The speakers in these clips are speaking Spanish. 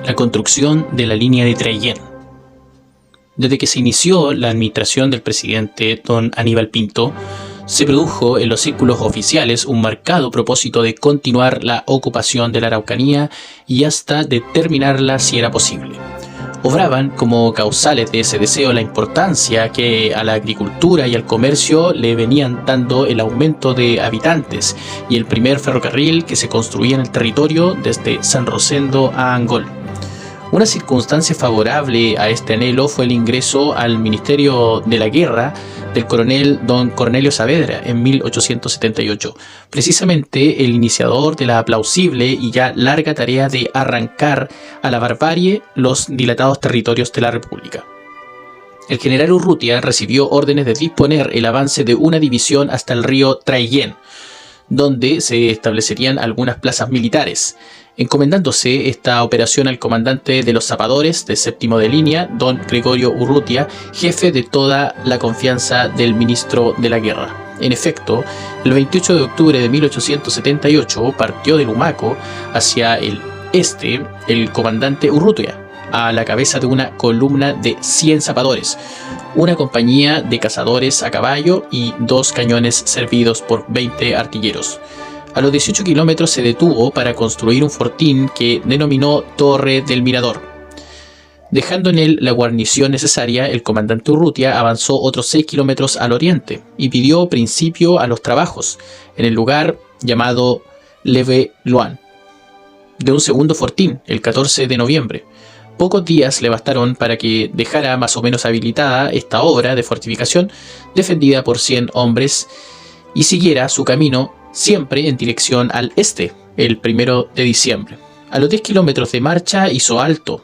La construcción de la línea de Traillén. Desde que se inició la administración del presidente don Aníbal Pinto, se produjo en los círculos oficiales un marcado propósito de continuar la ocupación de la Araucanía y hasta de terminarla si era posible. Obraban como causales de ese deseo la importancia que a la agricultura y al comercio le venían dando el aumento de habitantes y el primer ferrocarril que se construía en el territorio desde San Rosendo a Angol. Una circunstancia favorable a este anhelo fue el ingreso al Ministerio de la Guerra del coronel don Cornelio Saavedra en 1878, precisamente el iniciador de la plausible y ya larga tarea de arrancar a la barbarie los dilatados territorios de la República. El general Urrutia recibió órdenes de disponer el avance de una división hasta el río Traillén, donde se establecerían algunas plazas militares, encomendándose esta operación al comandante de los zapadores del séptimo de línea, don Gregorio Urrutia, jefe de toda la confianza del ministro de la Guerra. En efecto, el 28 de octubre de 1878 partió de Lumaco hacia el este el comandante Urrutia, a la cabeza de una columna de 100 zapadores, una compañía de cazadores a caballo y 2 cañones servidos por 20 artilleros. A los 18 kilómetros se detuvo para construir un fortín que denominó Torre del Mirador. Dejando en él la guarnición necesaria, el comandante Urrutia avanzó otros 6 kilómetros al oriente y pidió principio a los trabajos en el lugar llamado Leveloin de un segundo fortín el 14 de noviembre. Pocos días le bastaron para que dejara más o menos habilitada esta obra de fortificación defendida por 100 hombres y siguiera su camino siempre en dirección al este, el 1 de diciembre. A los 10 kilómetros de marcha hizo alto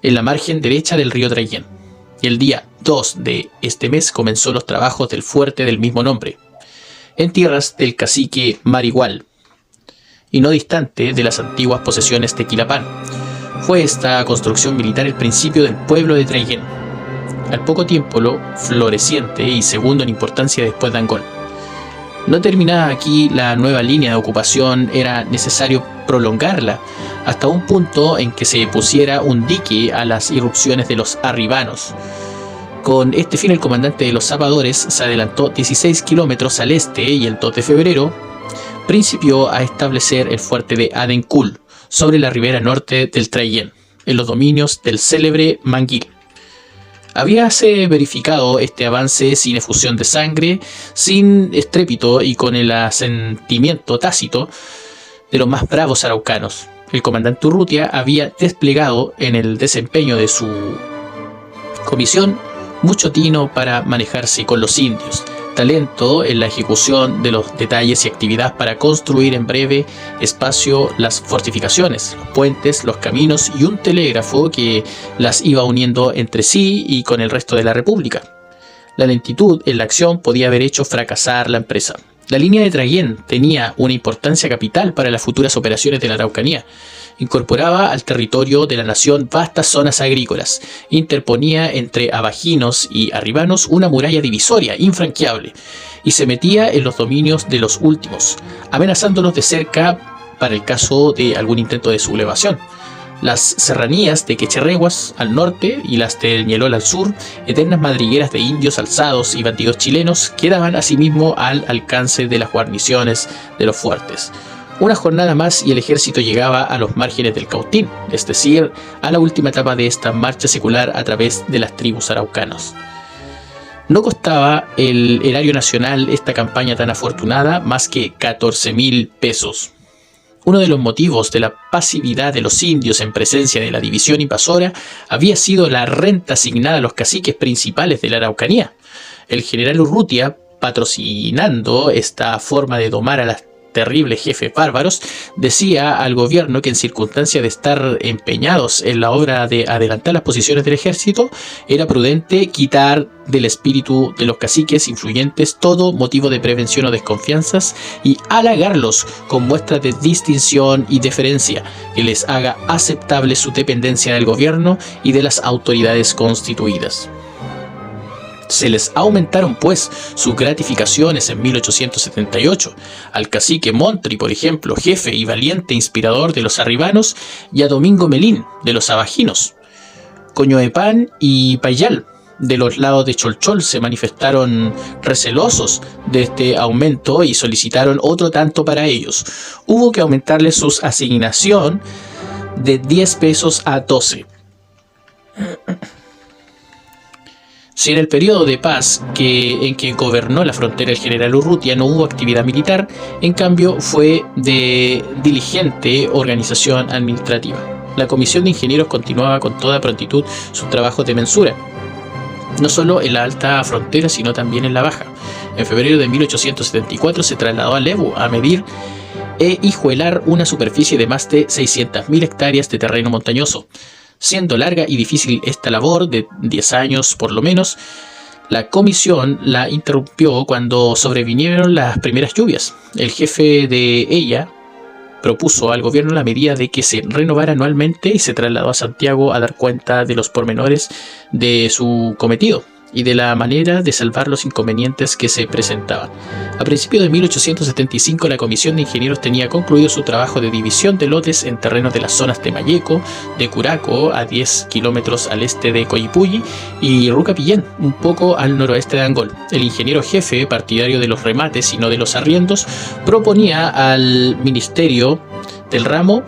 en la margen derecha del río Traillén. Y el día 2 de este mes comenzó los trabajos del fuerte del mismo nombre, en tierras del cacique Marigual, y no distante de las antiguas posesiones de Quilapán. Fue esta construcción militar el principio del pueblo de Traillén, al poco tiempo lo floreciente y segundo en importancia después de Angol. No terminada aquí la nueva línea de ocupación, era necesario prolongarla hasta un punto en que se pusiera un dique a las irrupciones de los arribanos. Con este fin el comandante de los zapadores se adelantó 16 kilómetros al este y el 2 de febrero principió a establecer el fuerte de Adencul sobre la ribera norte del Traillén, en los dominios del célebre Manguil. Habíase verificado este avance sin efusión de sangre, sin estrépito y con el asentimiento tácito de los más bravos araucanos. El comandante Urrutia había desplegado en el desempeño de su comisión mucho tino para manejarse con los indios, talento en la ejecución de los detalles y actividad para construir en breve espacio las fortificaciones, los puentes, los caminos y un telégrafo que las iba uniendo entre sí y con el resto de la República. La lentitud en la acción podía haber hecho fracasar la empresa. La línea de Traillén tenía una importancia capital para las futuras operaciones de la Araucanía. Incorporaba al territorio de la nación vastas zonas agrícolas, interponía entre abajinos y arribanos una muralla divisoria infranqueable y se metía en los dominios de los últimos, amenazándolos de cerca para el caso de algún intento de sublevación. Las serranías de Quecherreguas al norte y las de Ñelol al sur, eternas madrigueras de indios alzados y bandidos chilenos, quedaban asimismo al alcance de las guarniciones de los fuertes. Una jornada más y el ejército llegaba a los márgenes del Cautín, es decir, a la última etapa de esta marcha secular a través de las tribus araucanos. No costaba el erario nacional esta campaña tan afortunada más que 14.000 pesos. Uno de los motivos de la pasividad de los indios en presencia de la división invasora había sido la renta asignada a los caciques principales de la Araucanía. El general Urrutia, patrocinando esta forma de domar a las terribles jefes bárbaros, decía al gobierno que en circunstancia de estar empeñados en la obra de adelantar las posiciones del ejército, era prudente quitar del espíritu de los caciques influyentes todo motivo de prevención o desconfianzas y halagarlos con muestras de distinción y deferencia que les haga aceptable su dependencia del gobierno y de las autoridades constituidas. Se les aumentaron pues sus gratificaciones en 1878, al cacique Montri, por ejemplo, jefe y valiente inspirador de los arribanos, y a Domingo Melín, de los abajinos. Coñoepán y Payal, de los lados de Cholchol, se manifestaron recelosos de este aumento y solicitaron otro tanto para ellos. Hubo que aumentarles su asignación de 10 pesos a 12. Si en el periodo de paz en que gobernó la frontera el general Urrutia no hubo actividad militar, en cambio fue de diligente organización administrativa. La Comisión de Ingenieros continuaba con toda prontitud sus trabajos de mensura, no solo en la alta frontera, sino también en la baja. En febrero de 1874 se trasladó a Lebu a medir e hijuelar una superficie de más de 600.000 hectáreas de terreno montañoso. Siendo larga y difícil esta labor, de 10 años por lo menos, la comisión la interrumpió cuando sobrevinieron las primeras lluvias. El jefe de ella propuso al gobierno la medida de que se renovara anualmente y se trasladó a Santiago a dar cuenta de los pormenores de su cometido y de la manera de salvar los inconvenientes que se presentaban. A principios de 1875 la Comisión de Ingenieros tenía concluido su trabajo de división de lotes en terrenos de las zonas de Mayeco, de Curaco, a 10 kilómetros al este de Coyipulli, y Rucapillén, un poco al noroeste de Angol. El ingeniero jefe, partidario de los remates y no de los arriendos, proponía al Ministerio del Ramo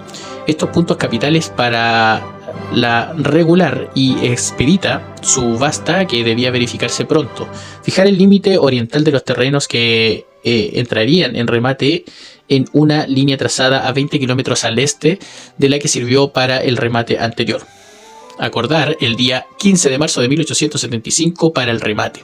estos puntos capitales para la regular y expedita subasta que debía verificarse pronto. Fijar el límite oriental de los terrenos que entrarían en remate en una línea trazada a 20 kilómetros al este de la que sirvió para el remate anterior. Acordar el día 15 de marzo de 1875 para el remate.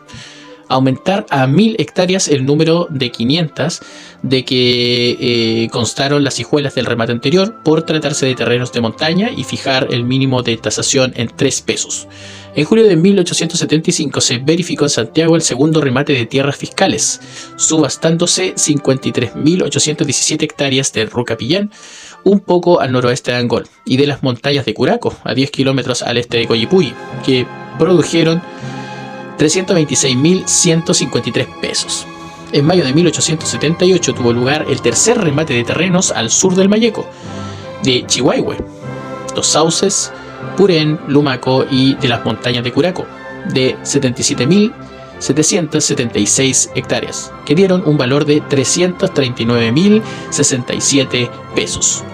Aumentar a 1000 hectáreas el número de 500 de que constaron las hijuelas del remate anterior por tratarse de terrenos de montaña y fijar el mínimo de tasación en 3 pesos. En julio de 1875 se verificó en Santiago el segundo remate de tierras fiscales, subastándose 53.817 hectáreas de Rucapillán, un poco al noroeste de Angol, y de las montañas de Curaco, a 10 kilómetros al este de Coyipulli, que produjeron 326.153 pesos. En mayo de 1878 tuvo lugar el tercer remate de terrenos al sur del Mayeco, de Chihuahue, Los Sauces, Purén, Lumaco y de las montañas de Curaco, de 77.776 hectáreas, que dieron un valor de 339.067 pesos.